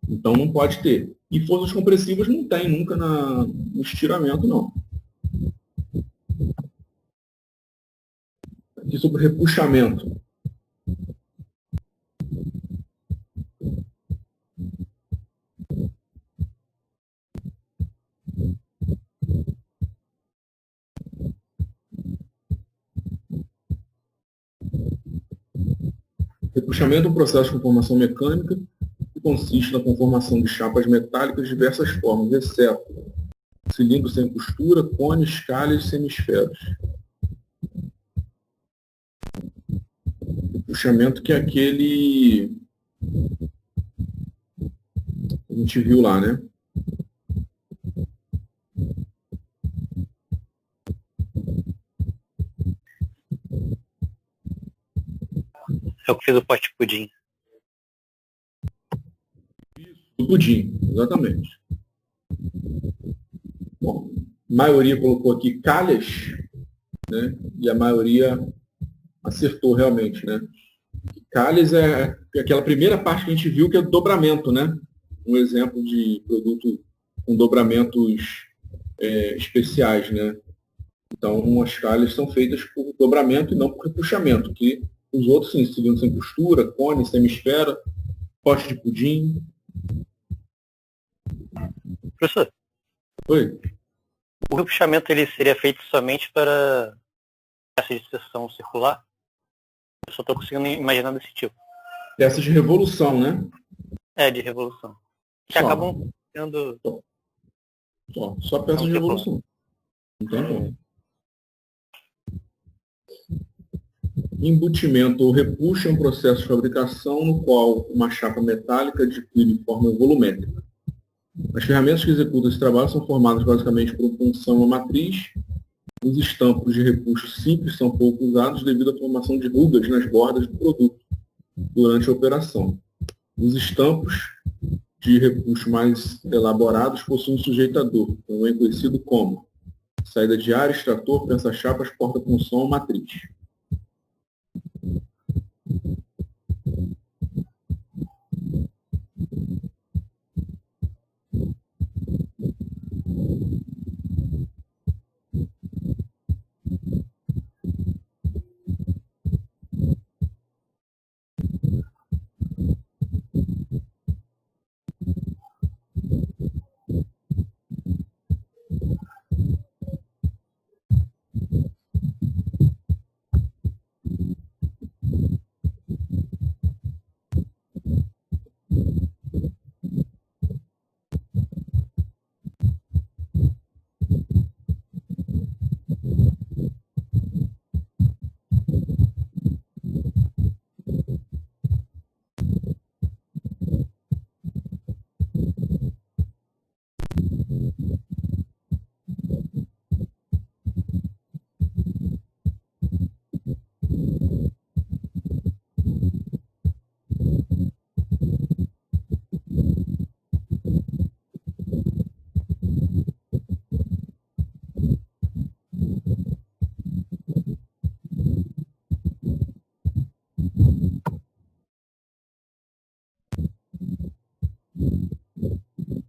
Então não pode ter. E forças compressivas não tem nunca no estiramento, não. Aqui sobre repuxamento. Repuxamento é um processo de conformação mecânica que consiste na conformação de chapas metálicas de diversas formas, exceto cilindros sem costura, cones, calhas e semisferos. Repuxamento que é aquele que a gente viu lá, né? É o que fez o pote de pudim. Do pudim, exatamente. Bom, a maioria colocou aqui calhas, né? E a maioria acertou realmente, né? Calhas é aquela primeira parte que a gente viu que é dobramento, né? Um exemplo de produto com dobramentos especiais, né? Então, as calhas são feitas por dobramento e não por repuxamento, que os outros, sim, cilindro sem costura, cone, semisfera, pote de pudim. Professor, Oi? o repuxamento ele seria feito somente para essa de seção circular? Eu só estou conseguindo imaginar desse tipo. Peças de revolução, né? De revolução. Que Só. acabam sendo... Só peças de revolução. Não tem como. Embutimento ou repuxo é um processo de fabricação no qual uma chapa metálica adquire forma volumétrica. As ferramentas que executam esse trabalho são formadas basicamente por punção ou matriz. Os estampos de repuxo simples são pouco usados devido à formação de rugas nas bordas do produto durante a operação. Os estampos de recursos mais elaborados possuem um sujeitador, também conhecido como saída de ar, extrator, prensa-chapas, porta-punção, matriz.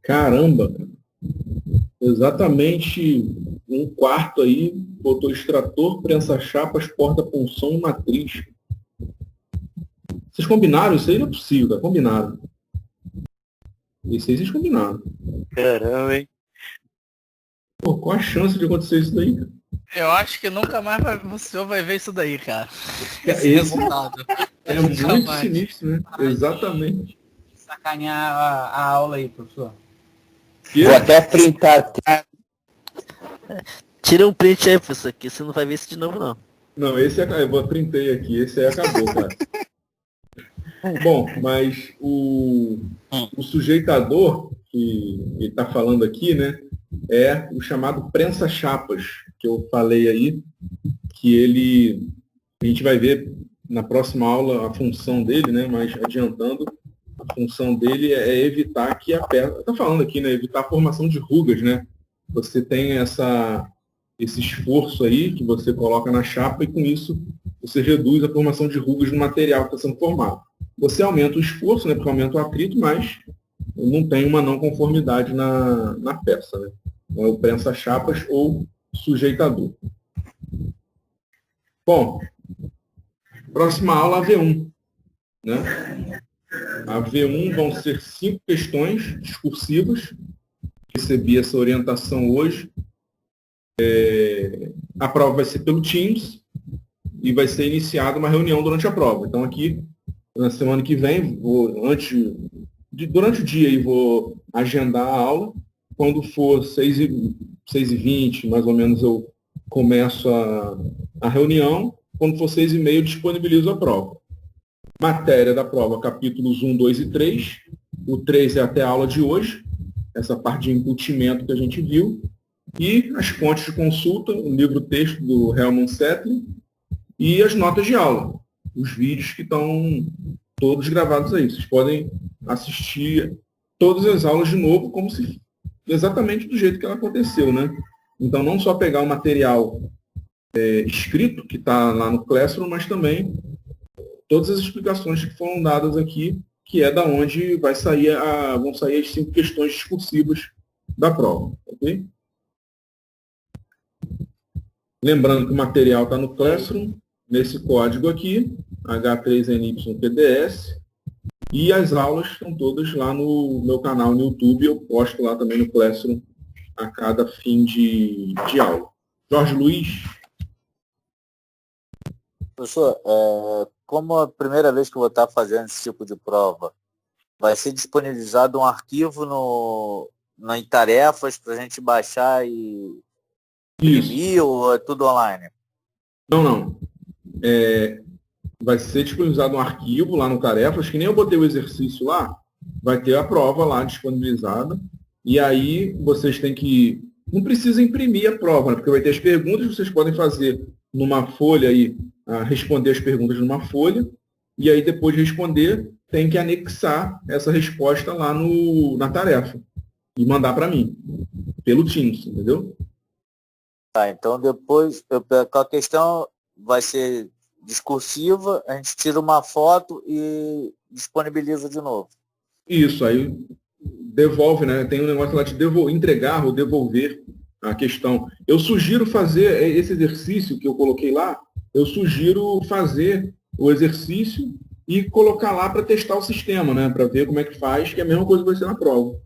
Caramba, cara. Exatamente um quarto aí, botou extrator, prensa-chapas, porta-punção e matriz. Vocês combinaram? Isso aí não é possível, cara. Combinaram. Isso aí vocês combinaram. Caramba, hein? Pô, qual a chance de acontecer isso daí, cara? Eu acho que nunca mais o senhor vai ver isso daí, cara. Esse resultado. É muito sinistro, né? Exatamente. Sacanear a aula aí, professor. Vou até printar. Tira um print aí, professor, que você não vai ver isso de novo, não. Não, esse eu vou printei aqui, esse aí acabou, cara. Bom, mas o sujeitador que ele está falando aqui, né, é o chamado prensa-chapas, que eu falei aí, que a gente vai ver na próxima aula a função dele, né, mas adiantando, a função dele é evitar que a peça, está falando aqui, né, evitar a formação de rugas, né, você tem esse esforço aí que você coloca na chapa e com isso você reduz a formação de rugas no material que está sendo formado. Você aumenta o esforço, né, porque aumenta o atrito, mas não tem uma não conformidade na peça, né. Então, é o prensa-chapas ou sujeitador. Bom, próxima aula, a V1. Né? A V1 vão ser 5 questões discursivas. Recebi essa orientação hoje. A prova vai ser pelo Teams e vai ser iniciada uma reunião durante a prova. Então, aqui, na semana que vem, durante o dia, aí, vou agendar a aula. Quando for 6h20, mais ou menos, eu começo a reunião. Quando for 6h30, eu disponibilizo a prova. Matéria da prova, capítulos 1, 2 e 3. O 3 é até a aula de hoje, essa parte de embutimento que a gente viu. E as fontes de consulta, o livro-texto do Helmut Settler e as notas de aula, os vídeos que estão todos gravados aí. Vocês podem assistir todas as aulas de novo, como se exatamente do jeito que ela aconteceu, né? Então, não só pegar o material escrito, que está lá no Classroom, mas também todas as explicações que foram dadas aqui, que é da onde vão sair as 5 questões discursivas da prova, ok? Lembrando que o material está no Classroom, nesse código aqui, H3NYPDS, e as aulas estão todas lá no meu canal no YouTube, eu posto lá também no Classroom a cada fim de aula. Jorge Luiz. Professor, como a primeira vez que eu vou estar fazendo esse tipo de prova, vai ser disponibilizado um arquivo em tarefas para a gente baixar e imprimir ou é tudo online? Não. Vai ser disponibilizado um arquivo lá no Tarefas, que nem eu botei o exercício lá, vai ter a prova lá disponibilizada, e aí vocês têm que... Não precisa imprimir a prova, né? Porque vai ter as perguntas, vocês podem fazer numa folha aí, responder as perguntas numa folha, e aí depois de responder, tem que anexar essa resposta lá na tarefa e mandar para mim, pelo Teams, entendeu? Tá, então depois, com a questão vai ser discursiva, a gente tira uma foto e disponibiliza de novo. Isso, aí devolve, né? Tem um negócio lá de entregar ou devolver a questão. Eu sugiro fazer esse exercício que eu coloquei lá, eu sugiro fazer o exercício e colocar lá para testar o sistema, né? Para ver como é que faz, que é a mesma coisa que vai ser na prova.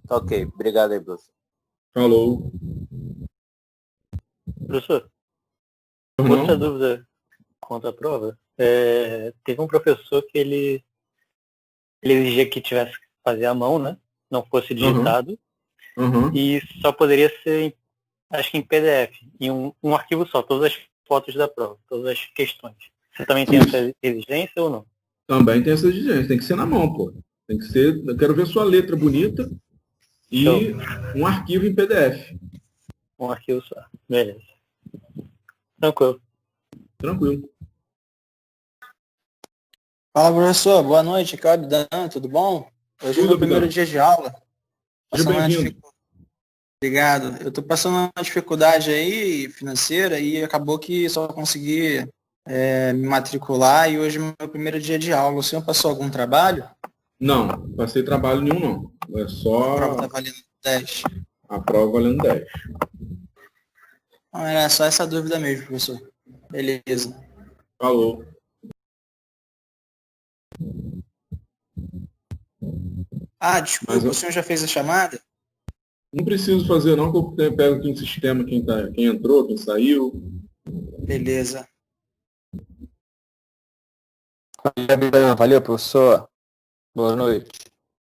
Ok, obrigado aí, professor. Falou. Professor, outra dúvida quanto à prova. Teve um professor que ele exigia que tivesse que fazer à mão, né? Não fosse digitado. E só poderia ser, acho que em PDF, em um arquivo só, todas as fotos da prova, todas as questões. Você também tem essa exigência ou não? Também tem essa exigência, tem que ser na mão, pô. Tem que ser, eu quero ver sua letra bonita e um arquivo em PDF. Um arquivo só, beleza. Tranquilo. Tranquilo. Fala, professor. Boa noite. Aqui é o Abdan, tudo bom? Hoje é o meu primeiro dia de aula. Seja bem-vindo. Obrigado. Eu estou passando uma dificuldade aí financeira e acabou que só consegui me matricular e hoje é o meu primeiro dia de aula. O senhor passou algum trabalho? Não, passei trabalho nenhum não. É só... A prova está valendo 10. A prova valendo 10. Não, era só essa dúvida mesmo, professor. Beleza. Falou. Desculpa, o senhor já fez a chamada? Não preciso fazer não, que eu pego aqui no sistema quem entrou, quem saiu. Beleza. Valeu, professor. Boa noite.